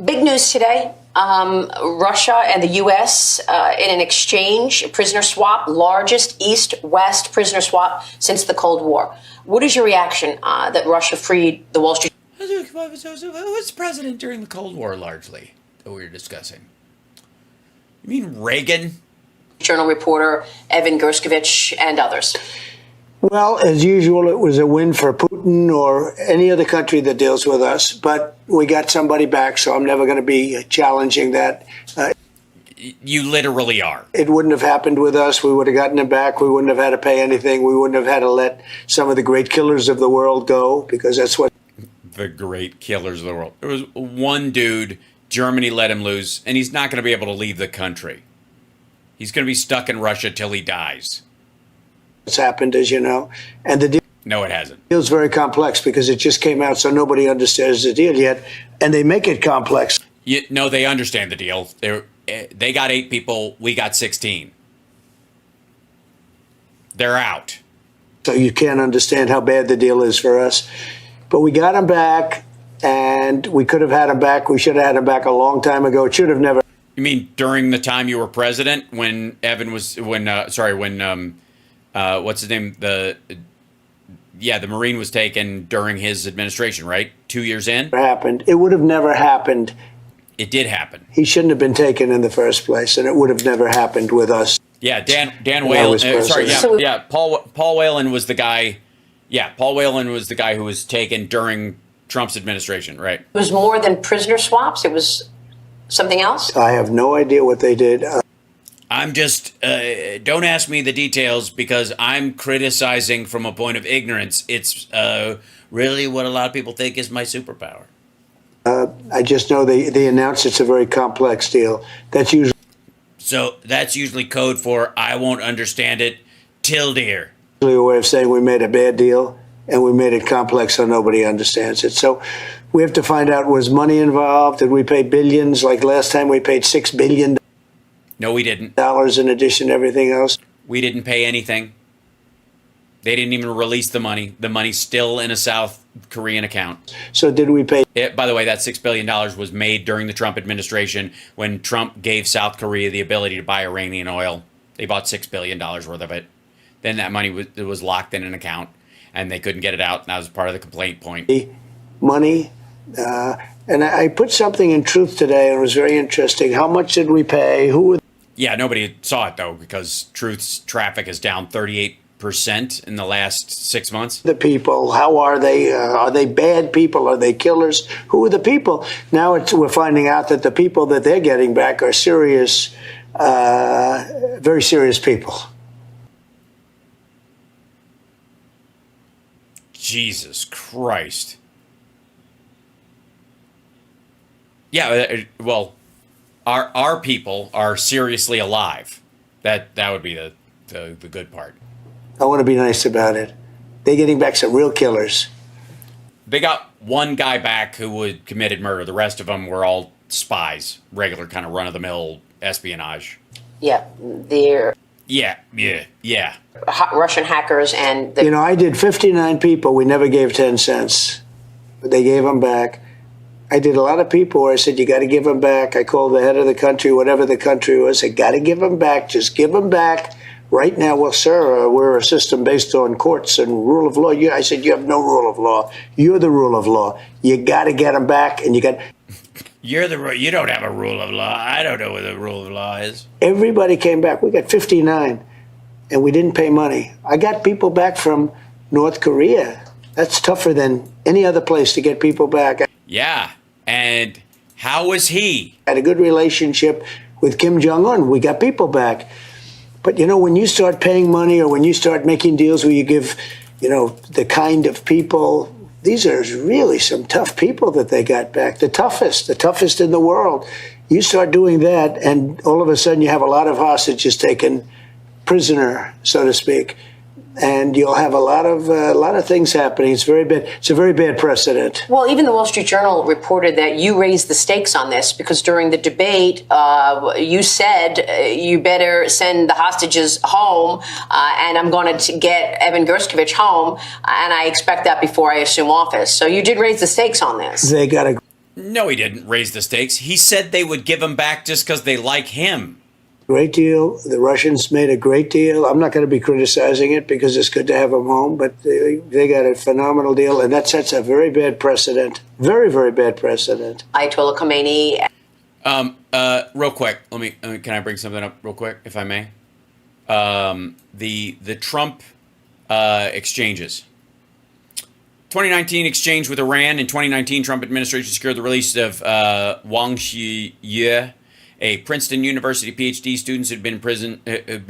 Big news today. Russia and the U.S. In an exchange, prisoner swap, largest East-West prisoner swap since the Cold War. What is your reaction that Russia freed the Wall Street? Who was president during the Cold War, largely, that we were discussing? You mean Reagan? Journal reporter Evan Gershkovich and others. Well, as usual, it was a win for Putin or any other country that deals with us. But we got somebody back, so I'm never going to be challenging that. You literally are. It wouldn't have happened with us. We would have gotten him back. We wouldn't have had to pay anything. We wouldn't have had to let some of the great killers of the world go, because that's what... The great killers of the world. There was one dude, Germany let him loose, and he's not going to be able to leave the country. He's going to be stuck in Russia till he dies. It's happened, as you know. And the deal... No, it hasn't. The deal's very complex because it just came out, so nobody understands the deal yet. And they make it complex. No, they understand the deal. They got 8 people. We got 16. They're out. So you can't understand how bad the deal is for us. But we got him back, and we could have had him back. We should have had him back a long time ago. It should have never... You mean during the time you were president, when Evan was... what's his name? The Marine was taken during his administration, right? 2 years in? It happened. It would have never happened. It did happen. He shouldn't have been taken in the first place, and it would have never happened with us. Yeah, Dan Whalen. Paul Whalen was the guy. Yeah, Paul Whalen was the guy who was taken during Trump's administration, right? It was more than prisoner swaps. It was something else. I have no idea what they did. I'm just, don't ask me the details because I'm criticizing from a point of ignorance. It's really what a lot of people think is my superpower. I just know they announced it's a very complex deal. That's usually code for I won't understand it till dear. A way of saying we made a bad deal and we made it complex so nobody understands it. So we have to find out, was money involved? Did we pay billions? Like last time we paid $6 billion. No, we didn't. In addition to everything else. We didn't pay anything. They didn't even release the money. The money's still in a South Korean account. So did we pay? By the way, that $6 billion was made during the Trump administration when Trump gave South Korea the ability to buy Iranian oil. They bought $6 billion worth of it. Then that money was locked in an account, and they couldn't get it out, and that was part of the complaint point. Money. And I put something in Truth today, and it was very interesting. How much did we pay? Who were... Yeah, nobody saw it, though, because Truth's traffic is down 38% in the last 6 months. The people, how are they? Are they bad people? Are they killers? Who are the people? Now we're finding out that the people that they're getting back are serious, very serious people. Jesus Christ. Yeah, well, our people are seriously alive. That would be the good part. I want to be nice about it. They're getting back some real killers. They got one guy back who had committed murder. The rest of them were all spies, regular kind of run-of-the-mill espionage. Yeah, they're... Yeah. Russian hackers and... I did 59 people. We never gave 10 cents. They gave them back. I did a lot of people where I said, you got to give them back. I called the head of the country, whatever the country was. I got to give them back. Just give them back. Right now, well, sir, we're a system based on courts and rule of law. I said, you have no rule of law. You're the rule of law. You got to get them back, and you got... You don't have a rule of law. I don't know what the rule of law is. Everybody came back. We got 59, and we didn't pay money. I got people back from North Korea. That's tougher than any other place to get people back. Yeah, and how was he? I had a good relationship with Kim Jong-un. We got people back. But, when you start paying money or when you start making deals where you give, the kind of people... These are really some tough people that they got back. The toughest in the world. You start doing that, and all of a sudden you have a lot of hostages taken prisoner, so to speak. And you'll have a lot of things happening. It's very bad. It's a very bad precedent. Well, even the Wall Street Journal reported that you raised the stakes on this because during the debate, you said you better send the hostages home, and I'm going to get Evan Gershkovich home, and I expect that before I assume office. So you did raise the stakes on this. They got to. No, he didn't raise the stakes. He said they would give him back just because they like him. Great deal. The Russians made a great deal. I'm not going to be criticizing it because it's good to have them home, but they got a phenomenal deal, and that sets a very bad precedent. Very, very bad precedent. Ayatollah Khomeini. Real quick, can I bring something up real quick, if I may? The Trump exchanges. 2019 exchange with Iran. In 2019, Trump administration secured the release of wonky, a Princeton University PhD student who had been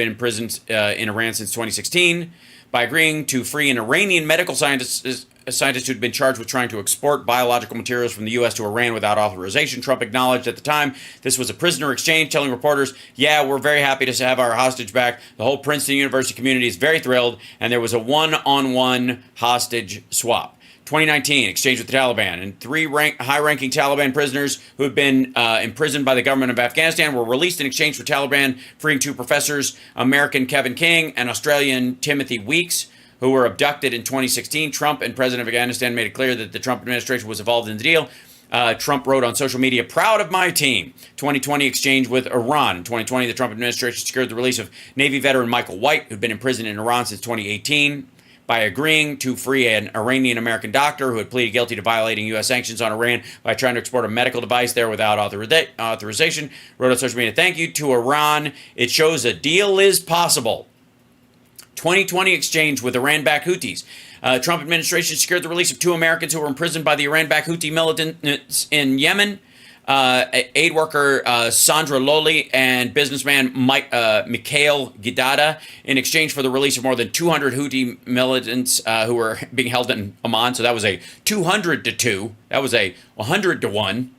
imprisoned in Iran since 2016, by agreeing to free an Iranian medical scientist who had been charged with trying to export biological materials from the U.S. to Iran without authorization. Trump acknowledged at the time this was a prisoner exchange, telling reporters, "Yeah, we're very happy to have our hostage back. The whole Princeton University community is very thrilled," and there was a one-on-one hostage swap. 2019, exchange with the Taliban, and three high-ranking Taliban prisoners who had been imprisoned by the government of Afghanistan were released in exchange for Taliban freeing two professors, American Kevin King and Australian Timothy Weeks, who were abducted in 2016. Trump and President of Afghanistan made it clear that the Trump administration was involved in the deal. Trump wrote on social media, "Proud of my team." 2020 exchange with Iran. In 2020, the Trump administration secured the release of Navy veteran Michael White, who'd been imprisoned in Iran since 2018, by agreeing to free an Iranian-American doctor who had pleaded guilty to violating U.S. sanctions on Iran by trying to export a medical device there without authorization. Wrote on social media, "Thank you to Iran. It shows a deal is possible." 2020 exchange with Iran-backed Houthis. Trump administration secured the release of two Americans who were imprisoned by the Iran-backed Houthi militants in Yemen. Aid worker Sandra Loli and businessman Mikhail Gidada, in exchange for the release of more than 200 Houthi militants who were being held in Oman. So that was a 200 to 2. That was a 100 to 1.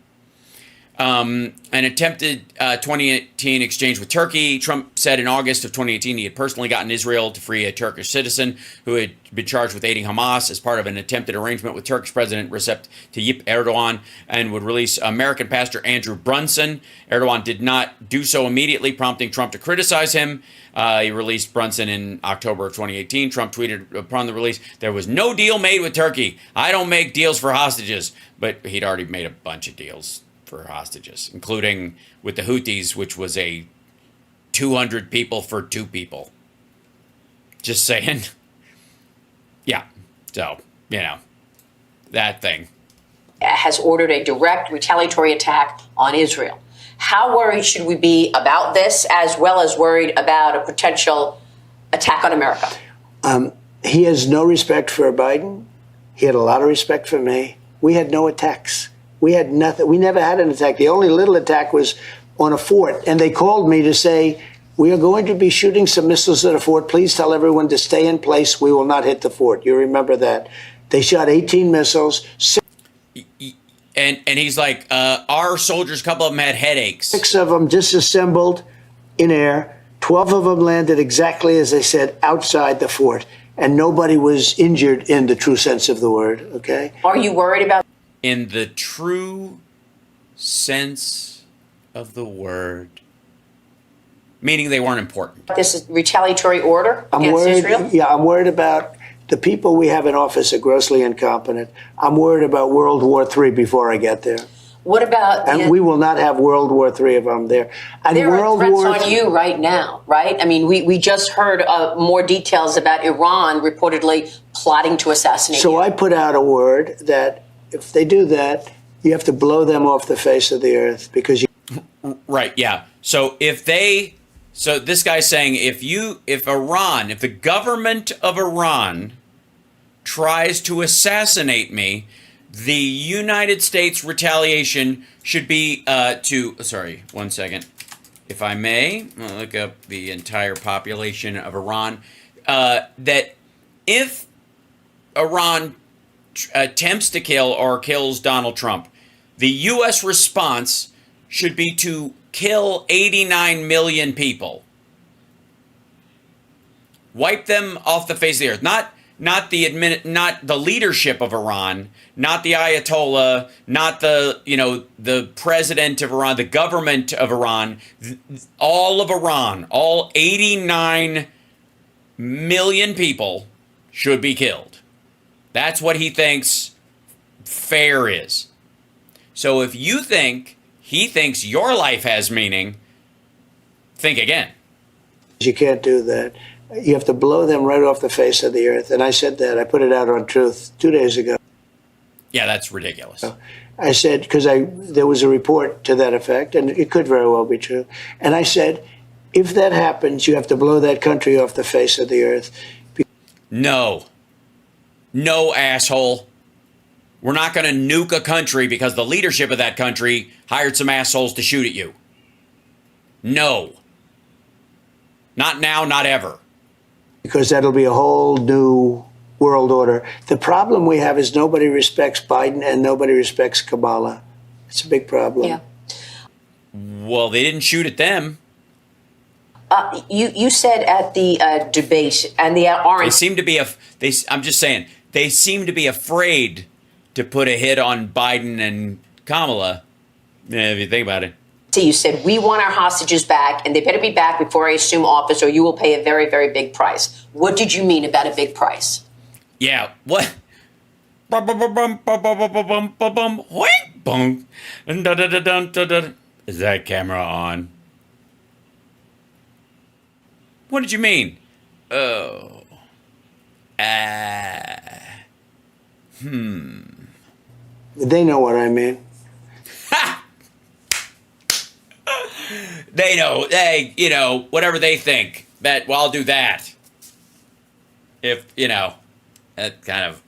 An attempted 2018 exchange with Turkey. Trump said in August of 2018 he had personally gotten Israel to free a Turkish citizen who had been charged with aiding Hamas as part of an attempted arrangement with Turkish President Recep Tayyip Erdogan, and would release American pastor Andrew Brunson. Erdogan did not do so immediately, prompting Trump to criticize him. He released Brunson in October of 2018. Trump tweeted upon the release, "There was no deal made with Turkey. I don't make deals for hostages." But he'd already made a bunch of deals for hostages, including with the Houthis, which was a 200 people for 2 people. Just saying. Yeah. So, that thing. Has ordered a direct retaliatory attack on Israel. How worried should we be about this, as well as worried about a potential attack on America? He has no respect for Biden. He had a lot of respect for me. We had no attacks. We had nothing. We never had an attack. The only little attack was on a fort. And they called me to say, "We are going to be shooting some missiles at a fort. Please tell everyone to stay in place. We will not hit the fort." You remember that. They shot 18 missiles. And he's like, our soldiers, a couple of them had headaches. 6 of them disassembled in air. 12 of them landed exactly as they said, outside the fort. And nobody was injured in the true sense of the word, okay? Are you worried about? In the true sense of the word. Meaning they weren't important. This is retaliatory order against Israel? Yeah, I'm worried about the people we have in office are grossly incompetent. I'm worried about World War III before I get there. What about? And we will not have World War III if I'm there. And there World are threats War on you right now, right? I mean, we just heard more details about Iran reportedly plotting to assassinate you. So I put out a word that if they do that, you have to blow them off the face of the earth because you. Right. Yeah. So so this guy's saying if the government of Iran tries to assassinate me, the United States retaliation should be one second, if I may, I'll look up the entire population of Iran, that if Iran attempts to kill or kills Donald Trump, the U.S. response should be to kill 89 million people. Wipe them off the face of the earth. Not the leadership of Iran, not the Ayatollah, not the president of Iran, the government of Iran, all of Iran, all 89 million people should be killed. That's what he thinks fair is. So if you think he thinks your life has meaning, think again. You can't do that. You have to blow them right off the face of the earth. And I said that. I put it out on Truth 2 days ago. Yeah, that's ridiculous. I said, because there was a report to that effect, and it could very well be true. And I said, if that happens, you have to blow that country off the face of the earth. No. No, asshole. We're not going to nuke a country because the leadership of that country hired some assholes to shoot at you. No. Not now, not ever. Because that'll be a whole new world order. The problem we have is nobody respects Biden and nobody respects Kamala. It's a big problem. Yeah. Well, they didn't shoot at them. You said at the debate and the orange. They seem to be I'm just saying, they seem to be afraid to put a hit on Biden and Kamala. If you think about it. You said, we want our hostages back, and they better be back before I assume office, or you will pay a very, very big price. What did you mean about a big price? Yeah, what? Is that camera on? What did you mean? Oh. They know what I mean. They know. They, whatever they think. Well, I'll do that. If, that kind of,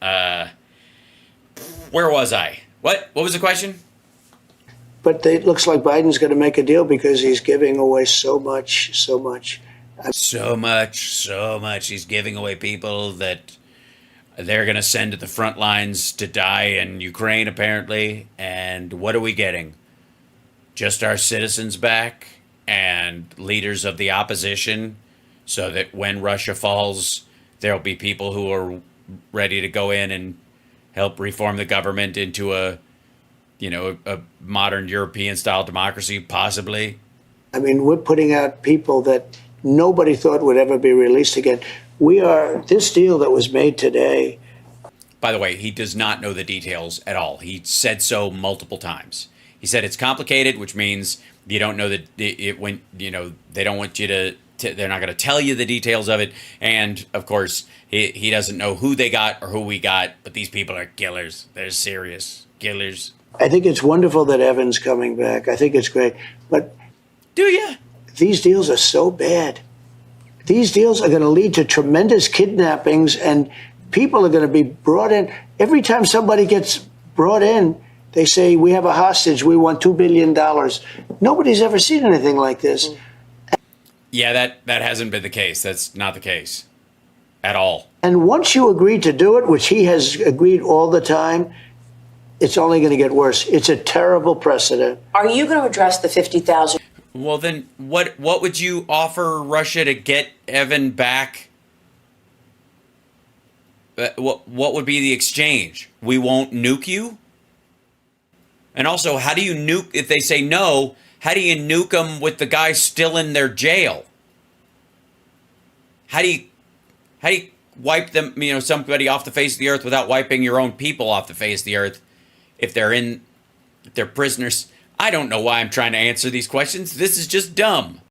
where was I? What was the question? But it looks like Biden's going to make a deal because he's giving away so much. So much. He's giving away people that they're going to send to the front lines to die in Ukraine, apparently. And what are we getting? Just our citizens back and leaders of the opposition, so that when Russia falls, there'll be people who are ready to go in and help reform the government into a modern European-style democracy, possibly. I mean, we're putting out people that nobody thought would ever be released again. This deal that was made today. By the way, he does not know the details at all. He said so multiple times. He said it's complicated, which means you don't know that they don't want you to, they're not going to tell you the details of it. And of course, he doesn't know who they got or who we got, but these people are killers. They're serious killers. I think it's wonderful that Evan's coming back. I think it's great. But do you? These deals are so bad. These deals are going to lead to tremendous kidnappings, and people are going to be brought in. Every time somebody gets brought in, they say, we have a hostage, we want $2 billion. Nobody's ever seen anything like this. Yeah, that hasn't been the case. That's not the case at all. And once you agree to do it, which he has agreed all the time, it's only going to get worse. It's a terrible precedent. Are you going to address the 50,000? Well, then what would you offer Russia to get Evan back? What would be the exchange? We won't nuke you? And also, how do you nuke, if they say no, how do you nuke them with the guy still in their jail? How do you wipe them, somebody off the face of the earth without wiping your own people off the face of the earth if they're prisoners? I don't know why I'm trying to answer these questions. This is just dumb.